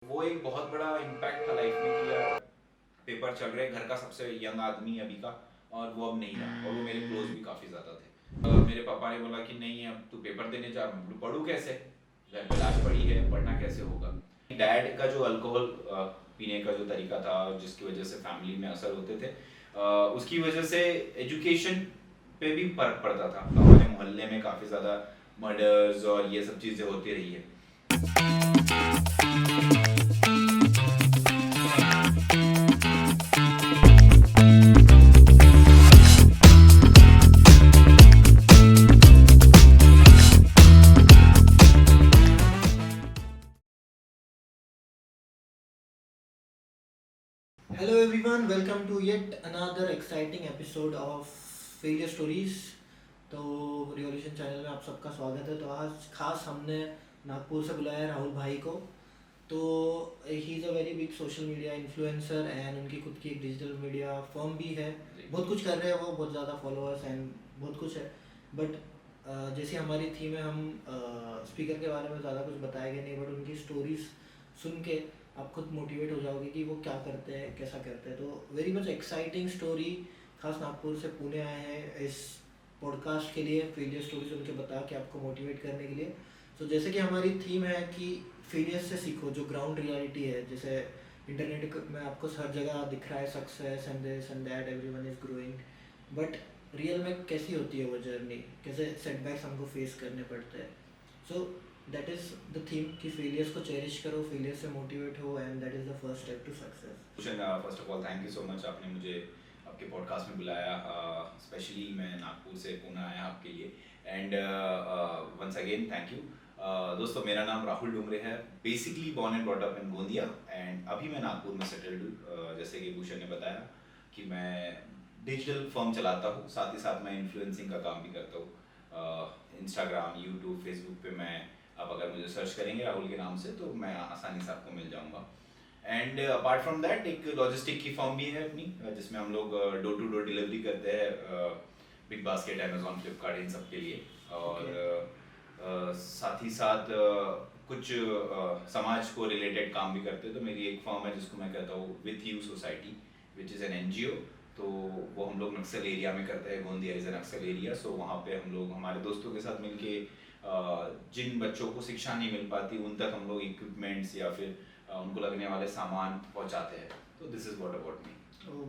वो एक बहुत बड़ा इम्पैक्ट था लाइफ में कि यार पेपर चल रहे, घर का सबसे यंग आदमी अभी का, और वो अब नहीं रहा, और वो मेरे क्लोज भी काफ़ी ज़्यादा थे। मेरे पापा ने बोला कि नहीं अब तू पेपर देने जा। मैं बोला, पढ़ूँ कैसे, घर पे लाश पड़ी है, पढ़ना कैसे होगा। डैड का जो अल्कोहल पीने का जो तरीका था, जिसकी वजह से फैमिली में असर होते थे, उसकी वजह से एजुकेशन पे भी फर्क पड़ता था। हमारे मोहल्ले में काफ़ी ज़्यादा मर्डर्स और ये सब चीज़ें होती रही है। Hello everyone, welcome to yet another exciting episode of Failure Stories। तो रिवोल्यूशन चैनल में आप सबका स्वागत है। तो आज खास हमने नागपुर से बुलाया है राहुल भाई को। तो he is a very big social media influencer and उनकी खुद की एक डिजिटल मीडिया फर्म भी है। बहुत कुछ कर रहे हैं वो, बहुत ज़्यादा फॉलोअर्स एंड बहुत कुछ है। बट जैसे हमारी थीम है, हम स्पीकर के बारे में ज़्यादा कुछ बताएंगे नहीं, बट उनकी स्टोरीज सुन के आप खुद मोटिवेट हो जाओगे कि वो क्या करते हैं, कैसा करते हैं। तो वेरी मच एक्साइटिंग स्टोरी। खास नागपुर से पुणे आए हैं इस पॉडकास्ट के लिए, फेलियर स्टोरीज उनके बता के आपको मोटिवेट करने के लिए। तो जैसे कि हमारी थीम है कि फेलियर से सीखो, जो ग्राउंड रियलिटी है। जैसे इंटरनेट में आपको हर जगह दिख रहा है success and this and that, everyone is growing, but real में कैसी होती है वो जर्नी, कैसे सेटबैक्स हमको फेस करने पड़ते हैं। So that is the theme कि फेलियर्स को चेरिश करो, फेलियर से मोटिवेट हो, and that is the first step to success. First of all thank you so much, आपने मुझे आपके पॉडकास्ट में बुलाया। स्पेशली मैं नागपुर से पुणे आया आपके लिए, and once again thank you. दोस्तों, मेरा नाम राहुल डुमरे है। Basically born and brought up in Gondia, and अभी मैं नागपुर में सेटल्ड हूँ। जैसे कि भूषण ने बताया कि मैं डिजिटल फर्म चलाता हूँ, साथ ही साथ मैं इन्फ्लुएंसिंग का काम भी करता हूँ। इंस्टाग्राम, यूट्यूब, फेसबुक पे मैं, आप अगर मुझे सर्च करेंगे राहुल के नाम से, तो मैं आसानी से आपको मिल जाऊँगा। एंड अपार्ट फ्रॉम दैट एक लॉजिस्टिक की फर्म भी है अपनी, जिसमें हम लोग डोर टू डोर डिलीवरी करते हैं, बिग बास्केट, अमेजोन, फ्लिपकार्ट, इन सब के लिए। और साथ ही साथ कुछ समाज को रिलेटेड काम भी करते हैं। तो मेरी एक फर्म है जिसको मैं कहता हूँ with you society, which is an NGO. तो वो हम लोग नक्सल एरिया में करते हैं। Gondia is a Naxal area. So वहाँ पे हम लोग हमारे दोस्तों के साथ मिलके जिन बच्चों को शिक्षा नहीं मिल पाती, उन तक हम लोग इक्विपमेंट्स या फिर उनको लगने वाले सामान पहुंचाते हैं। तो this is what about me.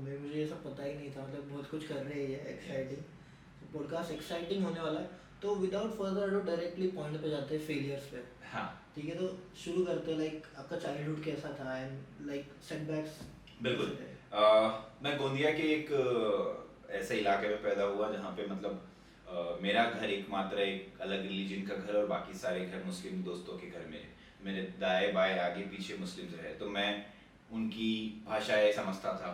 मैं मुझे ये सब पता ही नहीं था, मतलब बहुत कुछ कर रहे हैं एक्साइटिंग। पॉडकास्ट एक्साइटिंग होने वाला है। तो without further do directly point पे जाते हैं, फेलियर्स पे। हाँ, ठीक है, तो शुरू करते हैं। लाइक आपका चाइल्डहुड कैसा था एंड लाइक सेटबैक्स। बिल्कुल। मैं गोंदिया के एक ऐसे इलाके में पैदा हुआ जहाँ पे मतलब मेरा घर एकमात्र एक अलग रिलीजन का घर, और बाकी सारे घर मुस्लिम दोस्तों के घर में। मेरे दाएं बाएं आगे पीछे मुस्लिम्स रहे, तो मैं उनकी भाषाएं समझता था।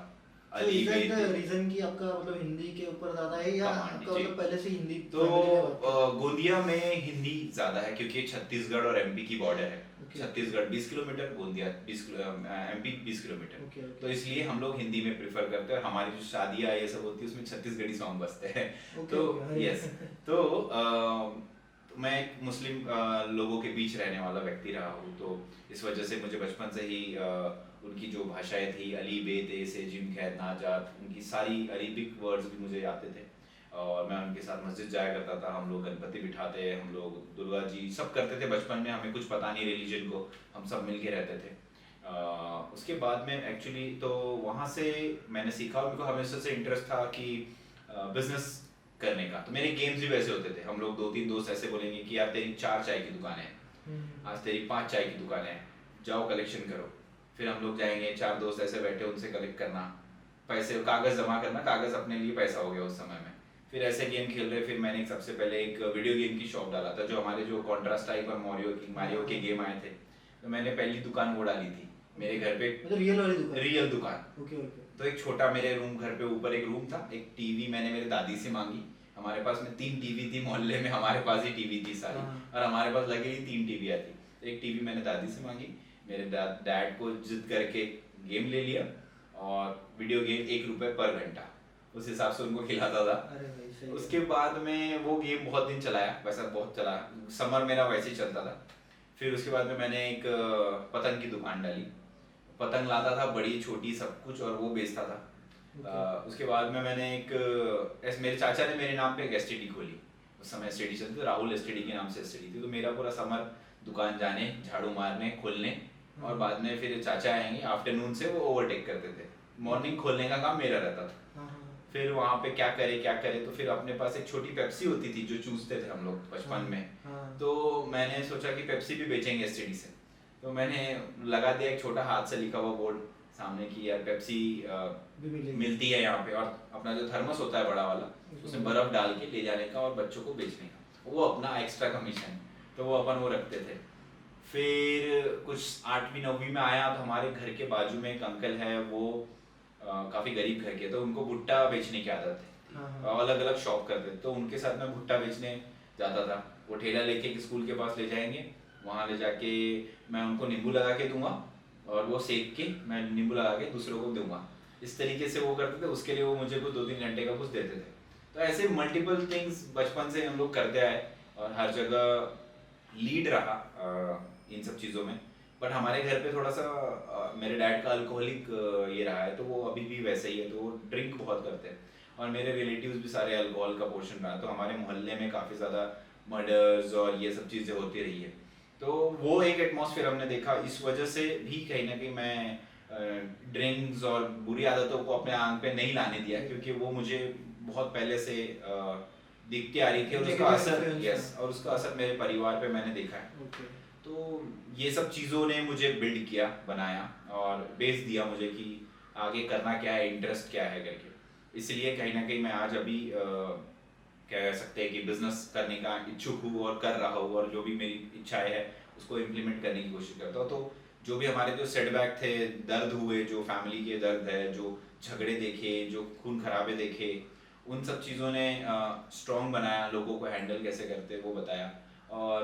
अली रीजन की आपका मतलब हिंदी के ऊपर ज्यादा है, या आपका मतलब पहले से हिंदी? तो गोंदिया में हिंदी ज्यादा है क्योंकि छत्तीसगढ़ और एमपी की बॉर्डर है। Chhattisgarh 20 kilometre, Gondia 20 MP 20 kilometre. तो इसलिए हम लोग हिंदी में प्रेफर करते हैं, और हमारी जो शादियाँ ये सब होती है उसमें छत्तीसगढ़ी सॉन्ग बजते हैं। तो यस, तो मैं एक मुस्लिम लोगों के बीच रहने वाला व्यक्ति रहा हूँ। तो इस वजह से मुझे बचपन से ही उनकी जो भाषाएं थी, अली, बे, ते, से, जिम, खैर, नाजात, उनकी सारी अरेबिक वर्ड्स भी मुझे आते थे। और मैं उनके साथ मस्जिद जाया करता था। हम लोग गणपति बिठाते, हम लोग दुर्गा जी सब करते थे बचपन में। हमें कुछ पता नहीं रिलीजन को, हम सब मिल के रहते थे। उसके बाद में एक्चुअली तो वहाँ से मैंने सीखा, और मेरे को हमेशा से इंटरेस्ट था कि बिजनेस करने का। तो मेरे गेम्स भी वैसे होते थे। हम लोग 2-3 दोस्त ऐसे बोलेंगे कि यार तेरी 4 चाय की दुकान है, आज तेरी 5 चाय की दुकान है, जाओ कलेक्शन करो। फिर हम लोग जाएंगे, 4 दोस्त ऐसे बैठे, उनसे कलेक्ट करना, पैसे, कागज जमा करना। कागज अपने लिए पैसा हो गया उस समय में। फिर ऐसे गेम खेल रहे। फिर मैंने सबसे पहले एक वीडियो गेम की शॉप डाला था, जो हमारे जो कॉन्ट्रा स्ट्राइक और मारियो के गेम आए थे। तो मैंने पहली दुकान वो डाली थी मेरे घर पे, मतलब रियल वाली दुकान? रियल दुकान। Okay okay. तो एक छोटा मेरे रूम, घर पे ऊपर एक रूम था। एक टीवी मैंने मेरे दादी से मांगी। हमारे पास में 3 टीवी थी मोहल्ले में, हमारे पास ही टीवी थी सारी। और हमारे पास लगे ही 3 टीवियाँ थी। तो एक टीवी मैंने दादी से मांगी, मेरे डैड को जिद करके गेम ले लिया, और वीडियो गेम 1 रुपये पर घंटा, उस हिसाब से उनको खिलाता था। अरे भाई सही। उसके बाद में वो गेम बहुत दिन चलाया, वैसा बहुत चला। समर मेरा वैसे ही चलता था। फिर उसके बाद में मैंने एक पतंग की दुकान डाली, पतंग लाता था बड़ी छोटी सब कुछ और वो बेचता था। उसके बाद में मैंने मेरे चाचा ने मेरे नाम पे एक एसटीडी खोली, उस समय एसटीडी चलती थी, राहुल एसटीडी के नाम से एसटीडी थी। तो मेरा पूरा समर दुकान जाने, झाड़ू मारने, खोलने, और बाद में फिर चाचा आएंगे आफ्टरनून से, वो ओवरटेक करते थे, मॉर्निंग खोलने का काम मेरा रहता था। फिर वहाँ पे क्या करे, तो फिर अपने पास एक छोटी पेप्सी होती थी जो चूसते थे हम लोग बचपन में। तो मैंने सोचा कि पेप्सी भी बेचेंगे एसटीडी से। तो मैंने लगा दिया एक छोटा हाथ से लिखा हुआ बोर्ड सामने की यार पेप्सी मिलती है यहाँ पे, और अपना जो थर्मस होता है बड़ा वाला, उसमें बर्फ डाल के ले जाने का और बच्चों को बेचने का, वो अपना एक्स्ट्रा कमीशन, तो वो अपन वो रखते थे। फिर कुछ 8वीं 9वीं में आया तो हमारे घर के बाजू में एक अंकल है, वो काफ़ी गरीब घर के, तो उनको भुट्टा बेचने की आदत है, अलग अलग शॉप करते थे, तो उनके साथ मैं भुट्टा बेचने जाता था। वो ठेला लेके स्कूल के पास ले जाएंगे, वहाँ ले जाके मैं उनको नींबू लगा के दूंगा और वो सेक के मैं नींबू लगा के दूसरों को दूंगा। इस तरीके से वो करते थे, उसके लिए वो मुझे कुछ 2-3 घंटे का कुछ देते थे। तो ऐसे मल्टीपल थिंग्स बचपन से हम लोग करते आए और हर जगह लीड रहा इन सब चीज़ों में। बट हमारे घर पे थोड़ा सा मेरे डैड का अल्कोहलिक ये रहा है, तो वो अभी भी वैसे ही है, तो वो ड्रिंक बहुत करते हैं, और मेरे रिलेटिव्स भी सारे अल्कोहल का पोर्शन रहा, तो हमारे मोहल्ले में काफ़ी ज़्यादा मर्डर्स और ये सब चीज़ें होती रही है। तो वो एक एटमॉस्फेयर हमने देखा, इस वजह से भी कहीं ना कहीं मैं ड्रिंक्स और बुरी आदतों को अपने आंख पे नहीं लाने दिया, क्योंकि वो मुझे बहुत पहले से दिखती आ रही थी, और उसका असर और उसका असर मेरे परिवार पे मैंने देखा है। तो ये सब चीज़ों ने मुझे बिल्ड किया, बनाया और बेस दिया मुझे कि आगे करना क्या है, इंटरेस्ट क्या है करके। इसलिए कहीं ना कहीं मैं आज अभी कह सकते हैं कि बिजनेस करने का इच्छुक हूँ और कर रहा हूँ, और जो भी मेरी इच्छाएं है उसको इम्प्लीमेंट करने की कोशिश करता हूँ। तो जो भी हमारे जो सेटबैक थे, दर्द हुए, जो फैमिली के दर्द है, जो झगड़े देखे, जो खून खराबे देखे, उन सब चीज़ों ने स्ट्रॉन्ग बनाया, लोगों को हैंडल कैसे करते वो बताया। और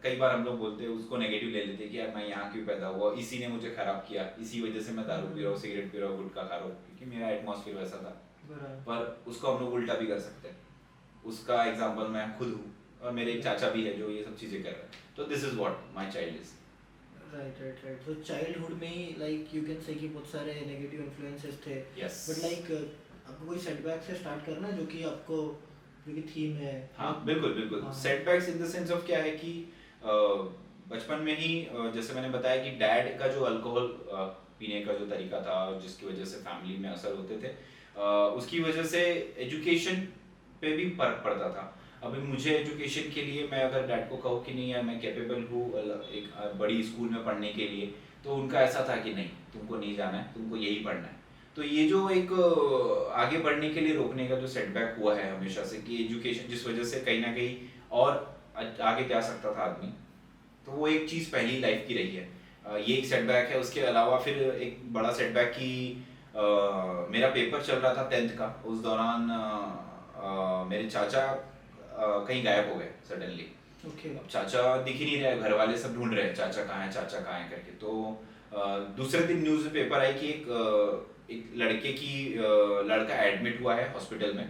कई बार हम लोग बोलते हैं उसको नेगेटिव ले लेते कि यार मैं यहाँ क्यों पैदा हुआ, इसी ने मुझे खराब किया, इसी वजह से मैं दारू पी रहा हूँ, सिगरेट पी रहा हूँ, गुटखा खा रहा हूँ, क्योंकि मेरा एटमॉस्फेयर वैसा था। पर उसको हम लोग उल्टा भी कर सकते हैं। उसका एग्जांपल मैं खुद हूँ, और मेरे एक चाचा भी है जो ये सब चीज़ें कर रहे हैं। तो this is what my child is. Right. तो चाइल्डहुड में ही लाइक यू कैन से कि बहुत सारे नेगेटिव इन्फ्लुएंसेस थे। बट लाइक आपको कोई सेटबैक से स्टार्ट करना है जो कि आपको जो कि थीम है। हाँ बिल्कुल। Setbacks in the sense of क्या है कि बचपन में ही जैसे मैंने बताया कि डैड का जो अल्कोहल पीने का जो तरीका था, जिसकी वजह से फैमिली में असर होते थे, उसकी वजह से एजुकेशन पे भी फर्क पड़ता था। अभी मुझे एजुकेशन के लिए मैं अगर डैड को कहूँ कि नहीं यार मैं कैपेबल हूँ एक बड़ी स्कूल में पढ़ने के लिए, तो उनका ऐसा था कि नहीं तुमको नहीं जाना है, तुमको यही पढ़ना है। तो ये जो एक आगे बढ़ने के लिए रोकने का जो सेटबैक हुआ है हमेशा से कि एजुकेशन, जिस वजह से कहीं ना कहीं और आगे जा सकता था आदमी, तो वो एक चीज़ पहली लाइफ की रही है। ये एक सेटबैक है। उसके अलावा फिर एक बड़ा सेटबैक की मेरा पेपर चल रहा था 10th का, उस दौरान मेरे चाचा कहीं गायब हो गए सडनली। अब चाचा दिख ही नहीं रहे, घर वाले सब ढूंढ रहे हैं चाचा कहाँ है करके। तो दूसरे दिन न्यूज़ में पेपर आई कि एक लड़के की लड़का एडमिट हुआ है हॉस्पिटल में,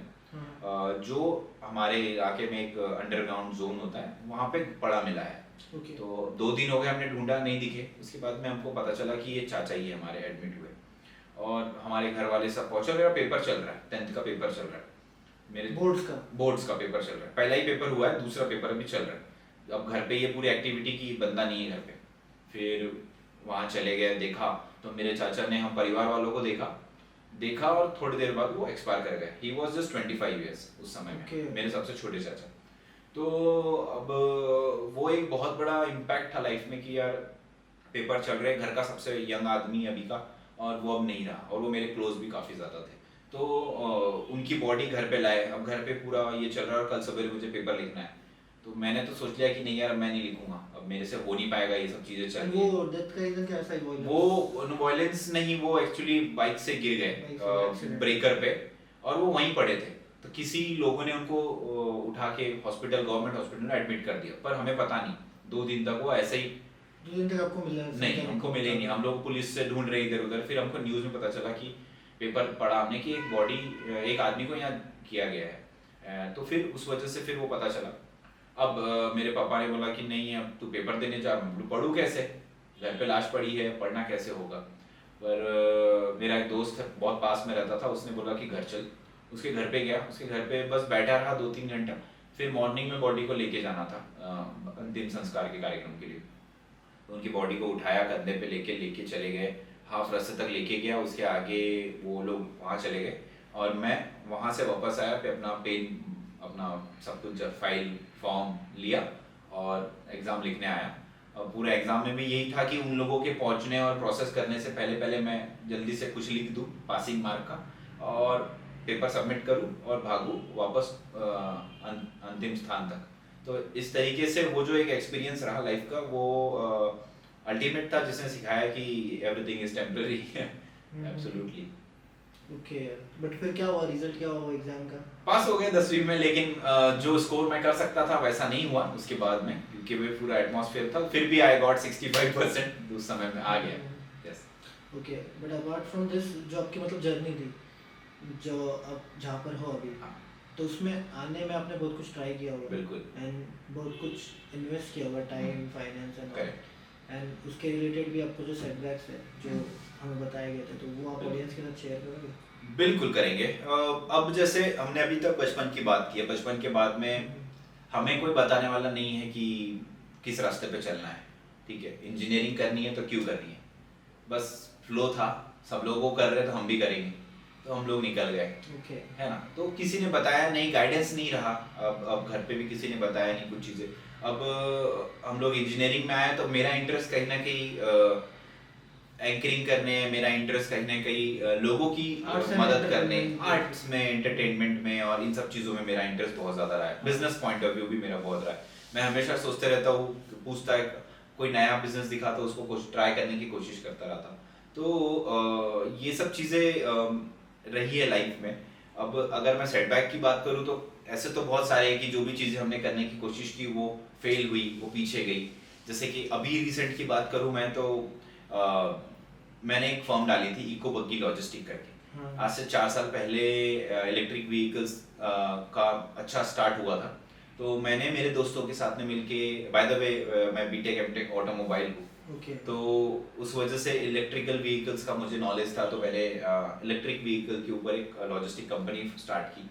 जो हमारे इलाके में एक अंडरग्राउंड जोन होता है, वहाँ पे पड़ा मिला है। तो 2 दिन हो गए हमने ढूंढा, नहीं दिखे। उसके बाद में हमको पता चला कि ये चाचा ही हमारे एडमिट हुए, और हमारे घर वाले सब पहुंचे। मेरा पेपर चल रहा है, 10th का पेपर चल रहा है, मेरे बोर्ड्स का पेपर चल रहा है। पहला ही पेपर हुआ है, दूसरा पेपर अभी चल रहा है। अब घर पे ये पूरी एक्टिविटी की, बंदा नहीं है घर पे। फिर वहाँ चले गए, देखा तो मेरे चाचा ने हम परिवार वालों को देखा और थोड़ी देर बाद वो एक्सपायर कर गए। ही वॉज जस्ट 25 ईयर्स उस समय में, मेरे सबसे छोटे चाचा। तो अब वो एक बहुत बड़ा इम्पैक्ट था लाइफ में कि यार पेपर चल रहे, घर का सबसे यंग आदमी अभी का, और वो अब नहीं रहा, और वो मेरे क्लोज भी काफ़ी ज़्यादा थे। तो उनकी बॉडी घर पे लाए, अब घर पे पूरा ये चल रहा है और कल सवेरे मुझे पेपर लिखना है। तो मैंने तो सोच लिया कि नहीं यार मैं नहीं लिखूंगा, अब मेरे से हो नहीं पाएगा, ये सब चीज़ें चल रही हैं। वो डेथ का रीजन क्या था? वो वायलेंस नहीं, वो एक्चुअली बाइक से गिर गए ब्रेकर पे, और वो वहीं पड़े थे। तो किसी लोगों ने उनको उठा के गवर्नमेंट हॉस्पिटल में एडमिट कर दिया, पर हमें पता नहीं। 2 दिन तक वो ऐसे ही, 2 दिन तक आपको मिला नहीं? हमको मिले ही नहीं। हम लोग पुलिस से ढूंढ रहे इधर उधर। फिर हमको न्यूज़ में पता चला कि पेपर पढ़ा हमने कि एक आदमी को यहाँ किया गया है। तो फिर उस वजह से फिर वो पता चला। अब मेरे पापा ने बोला कि नहीं अब तू पेपर देने जा। मैं बोलूं पढ़ूं कैसे, घर पे लाश पड़ी है, पढ़ना कैसे होगा। पर मेरा एक दोस्त है बहुत पास में रहता था, उसने बोला कि घर चल। उसके घर पे गया, उसके घर पे बस बैठा रहा 2-3 घंटा। फिर मॉर्निंग में बॉडी को लेके जाना था अंतिम संस्कार के कार्यक्रम के लिए। तो उनकी बॉडी को उठाया, कंधे पे लेके लेके चले गए, हाफ रास्ते तक लेके गया, उसके आगे वो लोग वहाँ चले गए और मैं वहाँ से वापस आया पे अपना पेन अपना सब कुछ फाइल फॉर्म लिया और एग्ज़ाम लिखने आया। और पूरा एग्ज़ाम में भी यही था कि उन लोगों के पहुँचने और प्रोसेस करने से पहले पहले मैं जल्दी से कुछ लिख दूँ पासिंग मार्क का और पेपर सबमिट करूँ और भागूँ वापस अंतिम स्थान तक। तो इस तरीके से वो जो एक एक्सपीरियंस रहा लाइफ का वो अल्टीमेट था, जिसने सिखाया कि everything is temporary. Absolutely. Okay, but फिर क्या हुआ, रिजल्ट क्या हुआ एग्जाम का? पास हो गए 10वीं में, लेकिन जो स्कोर मैं कर सकता था वैसा नहीं हुआ उसके बाद में, क्योंकि वो पूरा एटमॉस्फेयर था। फिर भी आई गॉट 65% उस समय में आ गया। Yes. Okay, but apart from this जो आपकी मतलब जर्नी थी, जो अब जहाँ पर हो अभी, तो उसमें आने में आपने बहुत कुछ ट्राई किया होगा। बिल्कुल। एंड बहुत कुछ इन्वेस्ट किया होगा, time, finance and correct. And उसके रिलेटेड भी आपको जो सेटबैक्स है जो हमें बताए गए थे, तो वो आप ऑडियंस के साथ शेयर करोगे? बिल्कुल करेंगे। अब जैसे हमने अभी तक बचपन की बात की है, बचपन के बाद में हमें कोई बताने वाला नहीं है कि किस रास्ते पे चलना है। ठीक है, इंजीनियरिंग करनी है तो क्यों करनी है, बस फ्लो था, सब लोग वो कर रहे तो हम भी करेंगे, तो हम लोग निकल गए। ओके। है ना, तो किसी ने बताया नहीं, गाइडेंस नहीं रहा। अब घर पे भी किसी ने बताया नहीं कुछ चीज़ें। अब हम लोग इंजीनियरिंग में आए तो मेरा इंटरेस्ट कहीं ना कहीं एंकरिंग करने, मेरा इंटरेस्ट कहीं ना कहीं लोगों की मदद करने, आर्ट्स में, एंटरटेनमेंट में और इन सब चीज़ों में मेरा इंटरेस्ट बहुत ज़्यादा रहा है। बिजनेस पॉइंट ऑफ व्यू भी मेरा बहुत रहा है। मैं हमेशा सोचते रहता हूँ, पूछता है कोई नया बिजनेस दिखा तो उसको कुछ ट्राई करने की कोशिश करता रहता। तो ये सब चीज़ें रही है लाइफ में। अब अगर मैं सेटबैक की बात करूँ तो ऐसे तो बहुत सारे हैं कि जो भी चीज़ें हमने करने की कोशिश की वो फेल हुई, वो पीछे गई। जैसे कि अभी रिसेंट की बात करूँ मैं तो मैंने एक फर्म डाली थी इको बग्गी लॉजिस्टिक करके। आज से 4 साल पहले इलेक्ट्रिक व्हीकल्स का अच्छा स्टार्ट हुआ था। तो मैंने मेरे दोस्तों के साथ में मिलके, बाय द वे मैं बीटेक एमटेक ऑटोमोबाइल हूँ। तो उस वजह से इलेक्ट्रिकल व्हीकल्स का मुझे नॉलेज था, तो मैंने इलेक्ट्रिक व्हीकल के ऊपर एक लॉजिस्टिक कंपनी स्टार्ट की।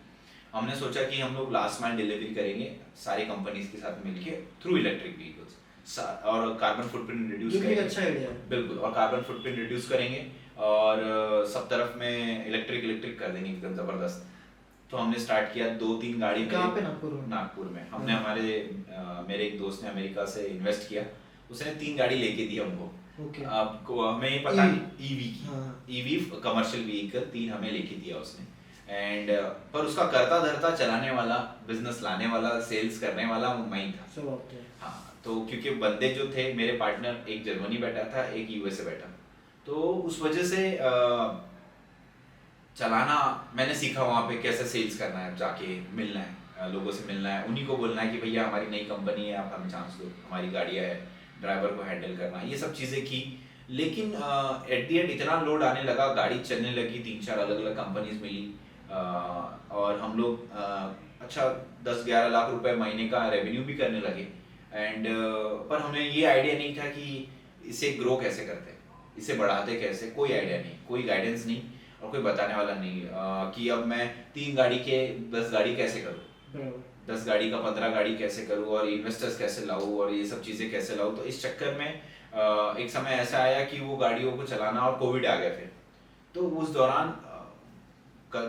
हमने सोचा कि हम लोग लास्ट माइल डिलीवरी करेंगे सारी कंपनीज के साथ मिलके थ्रू इलेक्ट्रिक व्हीकल्स, और कार्बन फुटप्रिंट रिड्यूस करेंगे। अच्छा आइडिया है। बिल्कुल, और कार्बन फुटप्रिंट रिड्यूस करेंगे और सब तरफ में इलेक्ट्रिक कर देंगे एकदम ज़बरदस्त। तो हमने स्टार्ट किया, 2-3 गाड़ी। कहाँ पे? नागपुर में? नागपुर में। हमने मेरे एक दोस्त ने अमेरिका से इन्वेस्ट किया, उसने 3 गाड़ी लेके दी हमको। आपको हमें पता नहीं, ईवी कमर्शियल व्हीकल 3 हमें लेके दिया उसने। एंड पर उसका करता धरता चलाने वाला, बिजनेस लाने वाला, सेल्स करने वाला मैं ही था। हाँ, तो क्योंकि बंदे जो थे मेरे पार्टनर, एक जर्मनी बैठा था, एक यूएसए बैठा, तो उस वजह से चलाना मैंने सीखा। वहाँ पे कैसे सेल्स करना है, जाके मिलना है, लोगों से मिलना है, उन्हीं को बोलना है कि भैया हमारी नई कंपनी है, आप हमें चांस दो, हमारी गाड़ियाँ है, ड्राइवर को हैंडल करना, ये सब चीज़ें की। लेकिन एट दी एंड इतना लोड आने लगा, गाड़ी चलने लगी, 3-4 अलग अलग कंपनीज मिली और हम लोग अच्छा 10-11 लाख रुपए महीने का रेवेन्यू भी करने लगे। एंड पर हमें ये आइडिया नहीं था कि इसे ग्रो कैसे करते हैं, इसे बढ़ाते कैसे, कोई आइडिया नहीं, कोई गाइडेंस नहीं और कोई बताने वाला नहीं कि अब मैं 3 गाड़ी के 10 गाड़ी कैसे करूँ, 10 गाड़ी का 15 गाड़ी कैसे करूँ और इन्वेस्टर्स कैसे लाऊँ और ये सब चीज़ें कैसे लाऊँ। तो इस चक्कर में एक समय ऐसा आया कि वो गाड़ियों को चलाना, और कोविड आ गया फिर, तो उस दौरान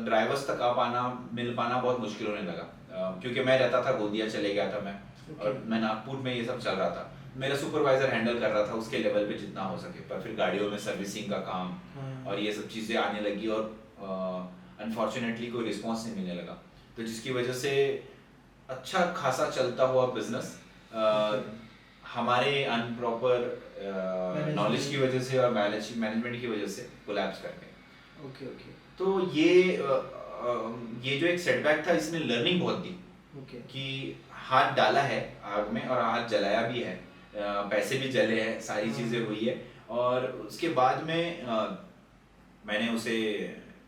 ड्राइवर्स तक आ पाना, मिल पाना बहुत मुश्किल होने लगा। क्योंकि मैं रहता था गोंदिया, चले गया था मैं, और मैं नागपुर में ये सब चल रहा था, मेरा सुपरवाइजर हैंडल कर रहा था उसके लेवल पे जितना हो सके। पर फिर गाड़ियों में सर्विसिंग का काम और ये सब चीज़ें आने लगी और अनफॉर्चुनेटली कोई रिस्पॉन्स नहीं मिलने लगा, तो जिसकी वजह से अच्छा खासा चलता हुआ बिजनेस हमारे अनप्रॉपर नॉलेज की वजह से और मैनेजमेंट की वजह से कोलैप्स कर गए। तो ये जो एक सेटबैक था, इसने लर्निंग बहुत दी कि हाथ डाला है आग में और हाथ जलाया भी है, पैसे भी जले हैं, सारी चीज़ें हुई है। और उसके बाद में मैंने उसे,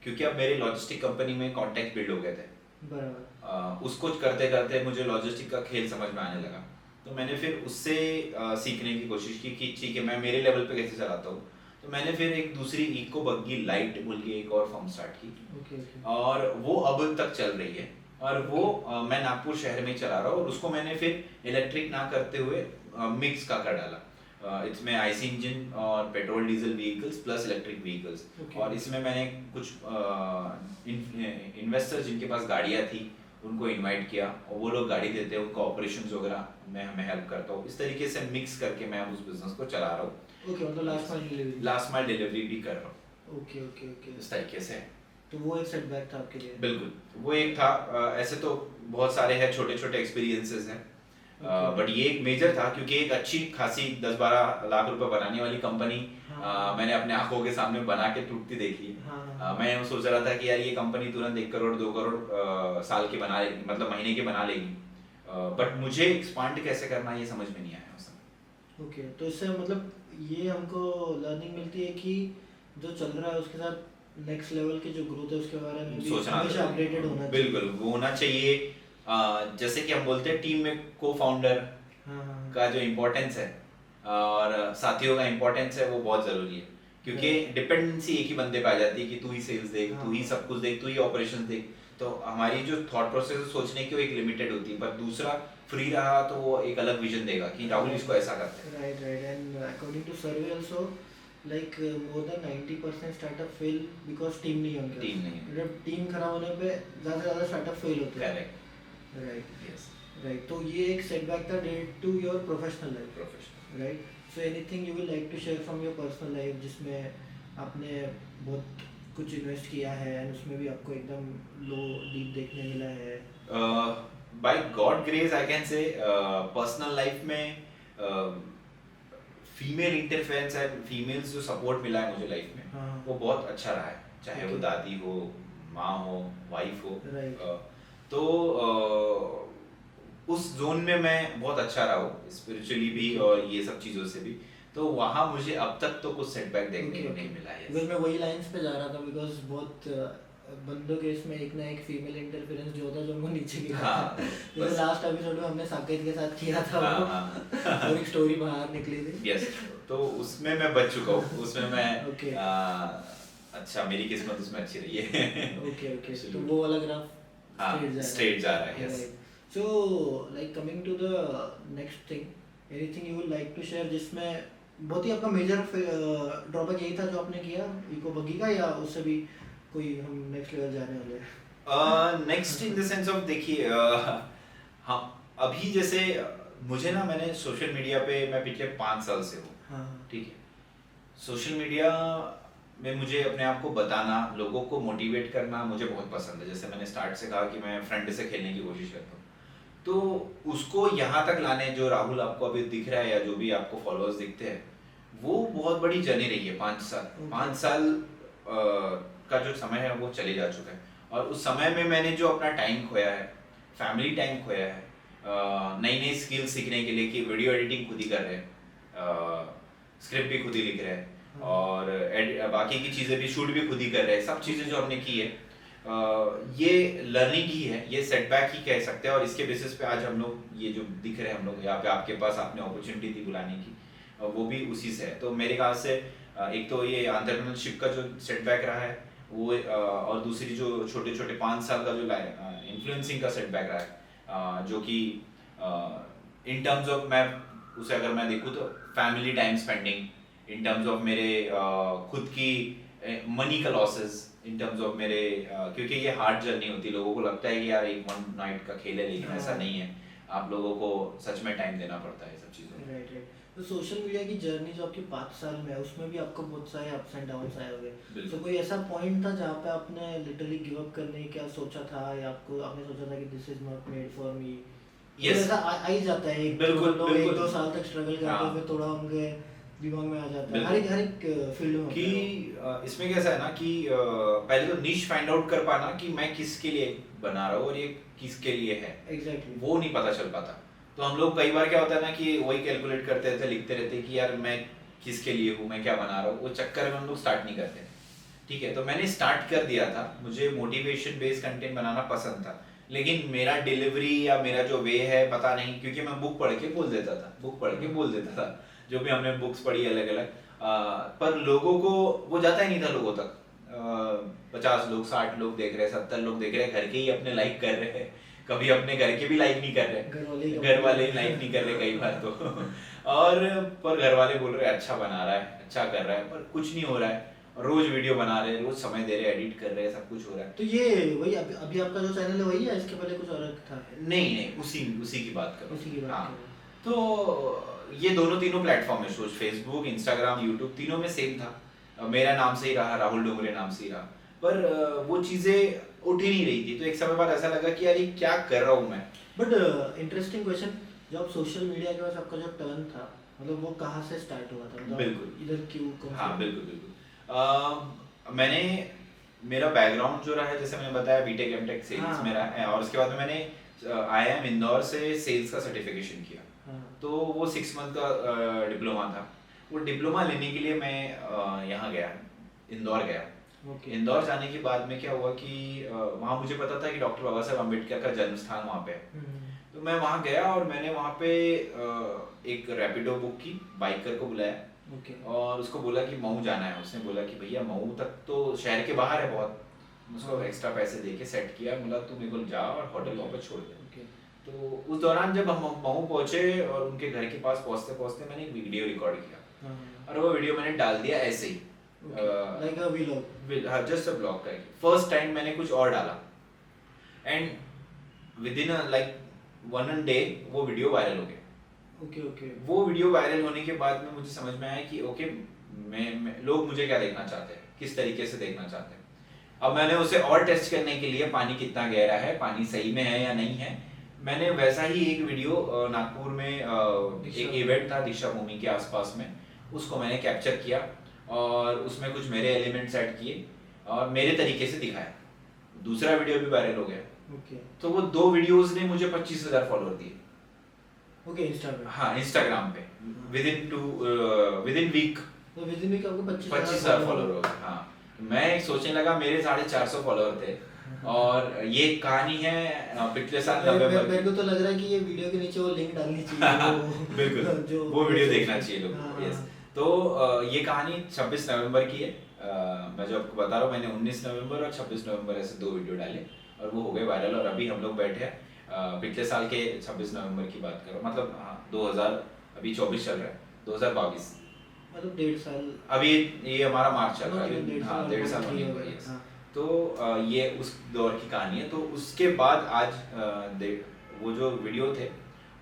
क्योंकि अब मेरे लॉजिस्टिक कंपनी में कॉन्टैक्ट बिल्ड हो गए थे, बराबर। उसको करते करते मुझे लॉजिस्टिक का खेल समझ में आने लगा, तो मैंने फिर उससे सीखने की कोशिश की कि ठीक है मैं मेरे लेवल पे कैसे चलाता हूँ। तो मैंने फिर एक दूसरी इको बग्गी लाइट बोल के एक और फॉर्म स्टार्ट की, ओके। और वो अब तक चल रही है, और वो मैं नागपुर शहर में चला रहा हूँ, और उसको मैंने फिर इलेक्ट्रिक ना करते हुए मिक्स का कर डाला। इसमें आईसी इंजन और petrol diesel vehicles plus electric vehicles, और इसमें मैंने कुछ इन्वेस्टर्स जिनके पास गाड़ियाँ थी उनको इनवाइट किया, और वो लोग गाड़ी देते हैं, उनको ऑपरेशंस वगैरह मैं हेल्प करता हूँ। इस तरीके से मिक्स करके मैं उस बिजनेस को चला रहा हूँ। ओके, मतलब लास्ट माइल डिलीवरी भी कर रहा हूँ। ओके। इस तरीके से। तो वो एक सेटबैक था आपके लिए? बिल्कुल, वो एक था। ऐसे तो बहुत सारे हैं, छोटे छोटे एक्सपीरियंसेस हैं, बट ये एक मेजर था, क्योंकि एक अच्छी खासी 10-12 लाख रुपए बनाने वाली कंपनी मैंने अपने आंखों के सामने बना के टूटती देखी। मैं सोच रहा था कि यार ये कंपनी तुरंत 1 करोड़ 2 करोड़ साल के बना लेगी, मतलब महीने के बना लेगी, बट मुझे एक्सपांड कैसे करना ये समझ में नहीं आया उस समय। ओके, तो इससे मतलब ये हमको लर्निंग मिलती है कि जो चल रहा है उसके साथ नेक्स्ट लेवल की जो ग्रोथ है उसके बारे में भी हमेशा अपडेटेड होना चाहिए। बिल्कुल, वो होना चाहिए। जैसे कि हम बोलते हैं टीम में को फाउंडर का जो इम्पोर्टेंस है और साथियों का इम्पोर्टेंस है वो बहुत जरूरी है, क्योंकि डिपेंडेंसी एक ही बंदे पे आ जाती है कि तू ही सेल्स देख, तू ही सब कुछ देख, तू ही ऑपरेशंस देख, तो हमारी जो थॉट प्रोसेस सोचने की वो एक लिमिटेड होती है, पर दूसरा फ्री रहा तो वो एक अलग विजन देगा कि राहुल इसको ऐसा करते हैं। Right, and according to survey also like more than 90% startup fail because team नहीं होती। टीम नहीं, मतलब टीम खराब होने पे ज़्यादा से ज़्यादा स्टार्टअप फेल होते हैं। Correct, right, yes, right. तो ये एक सेटबैक था related to your professional life, right. So anything you will like to share from your personal life जिसमें आपने बहुत कुछ इन्वेस्ट किया है एंड उसमें भी आपको एकदम लो डीप देखने मिला है? By God grace I can say personal life में फीमेल इंटरफेरेंस है, फीमेल्स जो सपोर्ट मिला है मुझे लाइफ में वो बहुत अच्छा रहा है, चाहे वो दादी हो, माँ हो, वाइफ हो, तो उस जोन में मैं बहुत अच्छा रहा हूँ, स्पिरिचुअली भी और ये सब चीज़ों से भी, तो वहाँ मुझे अब तक तो कुछ सेटबैक देखने को नहीं मिला है। बिकॉज मैं वही लाइंस पे जा रहा था, बिकॉज बहुत बंदों के इसमें एक ना एक फीमेल इंटरफेरेंस जो होता है जो उनको नीचे गिराता है। जैसे लास्ट एपिसोड में हमने साकेत के साथ किया था वो और एक स्टोरी बाहर निकली थी। यस, तो उसमें मैं बच चुका हूँ, उसमें मैं अच्छा, मेरी किस्मत उसमें अच्छी रही है। ओके, तो वो वाला ग्राफ स्ट्रेट जा रहा है। Yes, so like coming to the next thing, anything you would like to share जिसमें बहुत ही आपका मेजर ड्रॉबैक यही था जो आपने किया इको बग्गी का, या उससे भी कोई हम नेक्स्ट लेवल जाने वाले हैं? Next in the sense of, देखिए हाँ, अभी जैसे मुझे ना, मैंने सोशल मीडिया पे मैं पिछले 5 साल से हूँ, ठीक है। सोशल मीडिया में मुझे अपने आप को बताना, लोगों को मोटिवेट करना मुझे बहुत पसंद है। जैसे मैंने स्टार्ट से कहा कि मैं फ्रेंड से खेलने की कोशिश करता हूँ, तो उसको यहाँ तक लाने, जो राहुल आपको अभी दिख रहा है या जो भी आपको फॉलोअर्स दिखते हैं, वो बहुत बड़ी जर्नी रही है। 5 साल का जो समय है वो चले जा चुका है, और उस समय में मैंने जो अपना टाइम खोया है, फैमिली टाइम खोया है, नई नई स्किल्स सीखने के लिए, कि वीडियो एडिटिंग खुद ही कर रहे हैं, स्क्रिप्ट भी खुद ही लिख रहे हैं, और बाकी की चीज़ें भी, शूट भी खुद ही कर रहे हैं, सब चीज़ें जो हमने की है, ये लर्निंग ही है, ये सेटबैक ही कह सकते हैं, और इसके बेसिस पे आज हम लोग ये जो दिख रहे हैं, हम लोग यहाँ पे आपके पास आपने अपॉर्चुनिटी थी बुलाने की, वो भी उसी से है। तो मेरे ख्याल से एक तो ये एंटरप्रेन्योरशिप का जो सेटबैक रहा है वो, और दूसरी जो छोटे छोटे 5 साल का जो इन्फ्लुएंसिंग का सेटबैक रहा है, जो कि इन टर्म्स ऑफ, मैं उसे अगर मैं देखूँ तो family time spending, in terms of मेरे खुद की मनी का लॉसेस, इन टर्म्स ऑफ मेरे क्योंकि ये हार्ड जर्नी होती है, लोगों को लगता है कि यार एक 1 नाइट का खेल है, लेकिन ऐसा नहीं है, आप लोगों को सच में टाइम देना पड़ता है सब चीज़ों में। राइट। तो सोशल मीडिया की जर्नी जो आपकी 5 साल में है, उसमें भी आपको बहुत सारे अप्स एंड डाउन्स आए होंगे, तो कोई ऐसा पॉइंट था जहाँ पे आपने लिटरली गिव अप करने की क्या सोचा था, या आपने सोचा था कि this is not made for me? Yes, ऐसा आ ही जाता है, बिल्कुल, लोग 1-2 साल तक स्ट्रगल करते हैं, फिर थोड़ा उनके दिमाग में आ जाता है, हर एक फील्ड में कि इसमें कैसा है ना कि पहले तो निश फाइंड आउट कर पाना कि मैं किसके लिए बना रहा हूँ और ये किसके लिए है, एग्जैक्टली वो नहीं पता चल पाता। तो हम लोग कई बार क्या होता है ना कि वही कैलकुलेट करते रहते, लिखते रहते कि यार मैं किसके लिए हूँ, मैं क्या बना रहा हूँ, वो चक्कर में हम लोग स्टार्ट नहीं करते। ठीक है, तो मैंने स्टार्ट कर दिया था, मुझे मोटिवेशन बेस्ड कंटेंट बनाना पसंद था, लेकिन मेरा डिलीवरी या मेरा जो वे है पता नहीं, क्योंकि मैं बुक पढ़ के बोल देता था, जो भी हमने बुक्स पढ़ी अलग अलग, पर लोगों को वो जाता ही नहीं था लोगों तक। 50 लोग, 60 लोग देख रहे, 70 लोग देख रहे, घर के ही अपने लाइक कर रहे हैं, कभी अपने घर के भी लाइक नहीं कर रहे, घर वाले ही लाइक नहीं कर रहे कई बार तो और पर घर वाले बोल रहे अच्छा बना रहा है, अच्छा कर रहा है, पर कुछ नहीं हो रहा है। रोज वीडियो बना रहे हैं, रोज समय दे रहे हैं, एडिट कर रहे हैं, सब कुछ हो रहा है। तो ये वही अभी आपका जो चैनल है वही है, इसके पहले कुछ अलग था? नहीं, उसी की बात करो। उसी की बात हाँ, करो। तो ये तीनों प्लेटफॉर्म है, सोच फेसबुक, इंस्टाग्राम, यूट्यूब, तीनों में सेम था, मेरा नाम से ही रहा, राहुल डोंगरे नाम से ही रहा, पर वो चीजें उठ ही नहीं रही थी। तो एक समय बाद ऐसा लगा कि यार ये क्या कर रहा हूँ मैं। बट इंटरेस्टिंग क्वेश्चन, जब सोशल मीडिया के बाद आपका जो टर्न था, मतलब वो कहाँ से स्टार्ट हुआ था? मतलब बिल्कुल, इधर क्यों? हाँ बिल्कुल। मैंने, मेरा बैकग्राउंड जो रहा है, जैसे मैंने बताया बीटेक एमटेक सेल्स में रहा है, और उसके बाद में मैंने IIM इंदौर से सेल्स का सर्टिफिकेशन किया। तो वो 6 मंथ का डिप्लोमा था। वो डिप्लोमा लेने के लिए मैं यहाँ गया, इंदौर गया। इंदौर जाने के बाद में क्या हुआ कि वहाँ मुझे पता था कि डॉक्टर बाबा साहेब अम्बेडकर का जन्म स्थान वहाँ पे है। तो मैं वहाँ गया और मैंने वहाँ पे एक रैपिडो बुक की, बाइकर को बुलाया और उसको बोला कि मऊ जाना है। उसने बोला कि भैया मऊ तक तो शहर के बाहर है बहुत। उसको एक्स्ट्रा पैसे दे के सेट किया, बोला तू मेरे को जा और होटल वहाँ पे छोड़ दे। तो उस दौरान जब हम मऊ पहुंचे और उनके घर के पास पहुंचते पहुंचते मैंने एक वीडियो रिकॉर्ड किया और वो वीडियो मैंने डाल दिया ऐसे ही, like a vlog, just a blog का। फर्स्ट टाइम मैंने कुछ और डाला and within like 1 day वो वीडियो वायरल हो गया। वो वीडियो वायरल होने के बाद में मुझे समझ में आया कि ओके, मैं लोग मुझे क्या देखना चाहते हैं, किस तरीके से देखना चाहते हैं। अब मैंने उसे और टेस्ट करने के लिए, पानी कितना गहरा है, पानी सही में है या नहीं है, मैंने वैसा ही एक वीडियो नागपुर में एक इवेंट था दीक्षा भूमि के आसपास में, उसको मैंने कैप्चर किया और उसमें कुछ मेरे एलिमेंट्स ऐड किए और मेरे तरीके से दिखाया। दूसरा वीडियो भी वायरल हो गया। तो वो 2 वीडियोस ने मुझे 25,000 फॉलोअर दिए। इंस्टाग्राम, हाँ इंस्टाग्राम पे विद इन वीक तो विद इन वीक आपको 25,000 फॉलोअर हो गए। हाँ, मैं सोचने लगा, मेरे 450 फॉलोअर थे और ये कहानी है पिछले साल नवंबर। मेरे को तो लग रहा है कि ये वीडियो के नीचे वो लिंक डालनी चाहिए। बिल्कुल, वो वीडियो देखना चाहिए लोगों को। यस, तो ये कहानी 26 नवंबर की है। मैं जो आपको बता रहा हूँ, मैंने 19 नवंबर और 26 नवंबर ऐसे 2 वीडियो डाले और वो हो गए वायरल। और अभी हम लोग बैठे हैं पिछले साल के 26 नवंबर की बात करो, मतलब 2024 चल रहा है, 2022, मतलब 1.5 साल। अभी ये हमारा मार्च चल रहा है। हाँ, 1.5 साल होने को है। तो ये उस दौर की कहानी है। तो उसके बाद आज वो जो वीडियो थे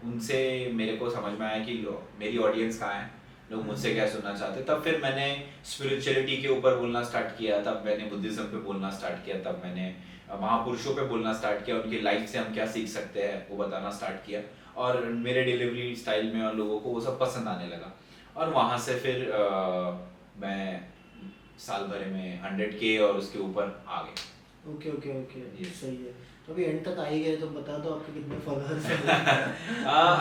उनसे मेरे को समझ में आया कि मेरी ऑडियंस कहाँ है, लोग मुझसे क्या सुनना चाहते। तब फिर मैंने स्पिरिचुअलिटी के ऊपर बोलना स्टार्ट किया, तब मैंने बुद्धिज्म पे बोलना स्टार्ट किया, तब मैंने महापुरुषों पे बोलना स्टार्ट किया, उनकी लाइफ से हम क्या सीख सकते हैं वो बताना स्टार्ट किया। और मेरे डिलीवरी स्टाइल में और लोगों को वो सब पसंद आने लगा। और वहाँ से फिर मैं साल भर में 100K और उसके ऊपर आ गए। ओके, सही है। तो अभी एंड तक आ ही गए, तो बता दो आपके कितने फॉलोअर्स हैं।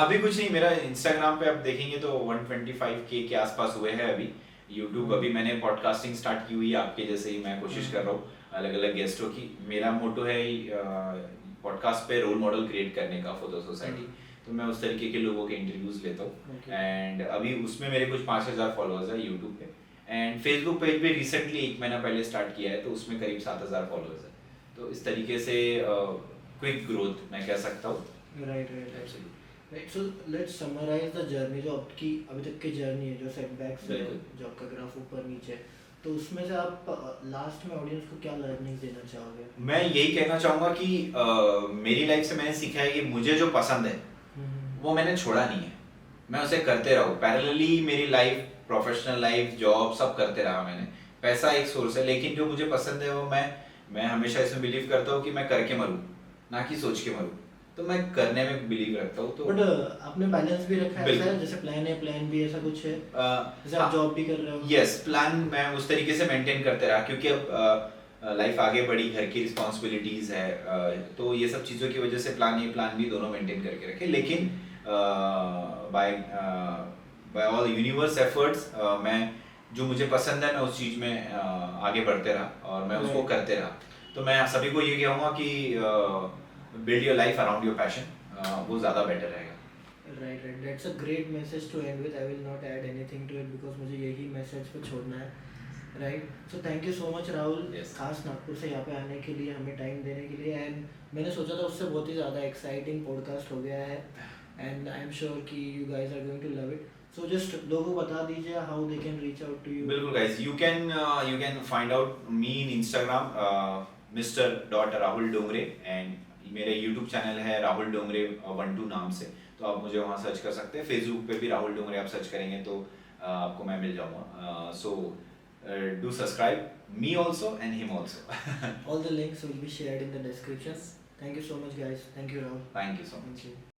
अभी कुछ नहीं, मेरा इंस्टाग्राम पे आप देखेंगे तो 125K के आसपास हुए हैं अभी। यूट्यूब अभी मैंने पॉडकास्टिंग स्टार्ट की हुई है, आपके जैसे ही मैं कोशिश कर रहा हूँ अलग अलग गेस्टों की। मेरा मोटो है पॉडकास्ट पे रोल मॉडल क्रिएट करने का फॉर द सोसाइटी। तो मैं उस तरीके के लोगों के इंटरव्यूज लेता हूँ एंड अभी उसमें मेरे कुछ 5,000 फॉलोअर्स है यूट्यूब पे। एंड फेसबुक पेज पे रिसेंटली 1 महीना पहले स्टार्ट किया है, तो उसमें करीब 7,000 फॉलोअर्स है। तो इस तरीके से क्विक ग्रोथ मैं कह सकता हूँ। Right. So let's summarize the journey, जो आपकी अभी तक की जर्नी है, जो सेटबैक्स है, जो आपका ग्राफ ऊपर नीचे, तो उसमें से आप लास्ट में ऑडियंस को क्या लर्निंग देना चाहोगे? मैं यही कहना चाहूँगा कि मेरी लाइफ से मैंने सीखा है कि मुझे जो पसंद है वो मैंने छोड़ा नहीं है, मैं उसे करते रहूँ। पैरेलली मेरी लाइफ, प्रोफेशनल लाइफ, जॉब सब करते रहा मैंने। पैसा एक सोर्स है, लेकिन जो मुझे पसंद है वो मैं हमेशा इसमें बिलीव करता हूँ कि मैं करके मरूँ, ना कि सोच के मरूँ। तो मैं करने में बिलीव रखता हूँ। तो बट आपने बैलेंस भी रखा है, ऐसा है जैसे प्लान है, प्लान भी ऐसा कुछ है, जैसे आप जॉब भी कर रहे हो? यस, प्लान मैं उस तरीके से मेंटेन करते रहा, क्योंकि अब लाइफ आगे बढ़ी, घर की रिस्पॉन्सिबिलिटीज है, तो ये सब चीज़ों की वजह से प्लान भी दोनों मेंटेन करके रखे। लेकिन बाय ऑल यूनिवर्स एफर्ट्स मैं जो मुझे पसंद है मैं उस चीज़ में आगे बढ़ते रहा और मैं उसको Right. करते रहा। तो मैं सभी को ये कहूँगा कि build your life around your passion, वो ज़्यादा बेटर रहेगा। Right right, that's a great message to end with. I will not add anything to it because मुझे यही मैसेज पे छोड़ना है। Right, so thank you so much Rahul, Yes. खास नागपुर से यहाँ पे आने के लिए, हमें टाइम देने के लिए। एंड मैंने सोचा था उससे बहुत ही ज़्यादा एक्साइटिंग पॉडकास्ट हो गया है एंड आई एम श्योर कि you guys are going to love it. So just लोगों को बता दीजिए how they can reach out to you. बिल्कुल guys, you can find out me in Instagram, Mr. Rahul Dongre, and मेरे YouTube channel है राहुल डोंगरे 12 नाम से, तो आप मुझे वहाँ सर्च कर सकते हैं। फेसबुक पे भी राहुल डोंगरे आप सर्च करेंगे तो आपको मैं मिल जाऊँगा। So do subscribe me also and him also. All the links will be shared in the description. Thank you so much guys. Thank you Rahul. Thank you so much. Thank you.